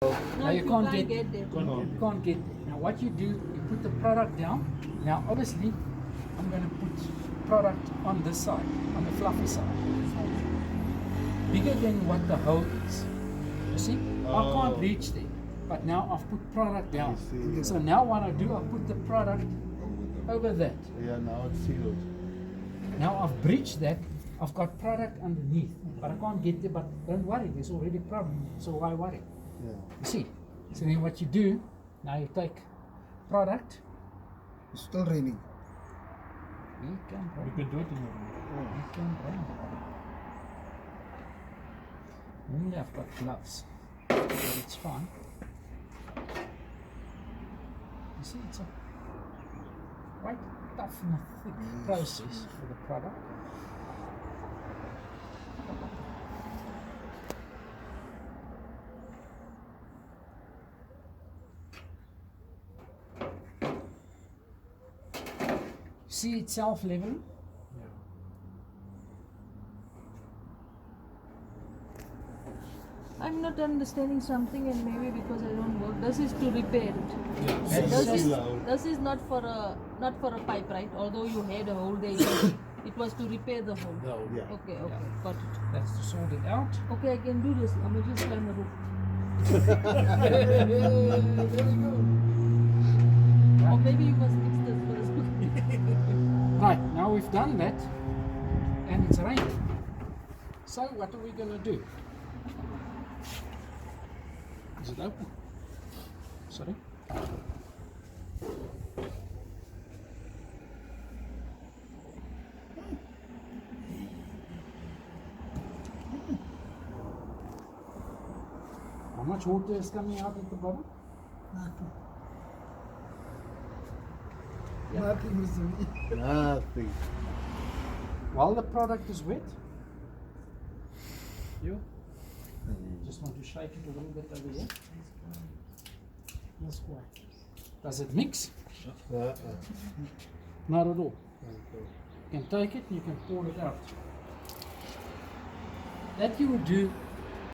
Now you can't get there. You can't get there. Now what you do, you put the product down. Now obviously, I'm going to put product on this side, on the fluffy side, bigger than what the hole is. You see, I can't reach there. But now I've put product down. So now what I do, I put the product over that. Yeah, now it's sealed. Now I've breached that. I've got product underneath, but I can't get there. But don't worry, there's already problem. So why worry? Yeah. You see? So then what you do, now you take product. It's still raining. You can You can do it in your room. You can run. Normally I've got gloves, but it's fine. You see, it's a quite tough and thick process for the product. See it self-leveling? I'm not understanding something, and maybe because I don't work. This is to repair it. Yeah. This is not for a pipe, right? Although you had a hole there, it was to repair the hole. Yeah. Okay, got it. That's to sort it out. Okay, I can do this. I'm gonna just climb the roof. Or maybe you must fix this first. Right, now we've done that, and it's raining. So what are we going to do? Is it open? Sorry? How much water is coming out at the bottom? Nothing, Mr. V. Nothing. While the product is wet, you just want to shake it a little bit over here. This way. Does it mix? Not at all. You can take it and you can pour it out. That you would do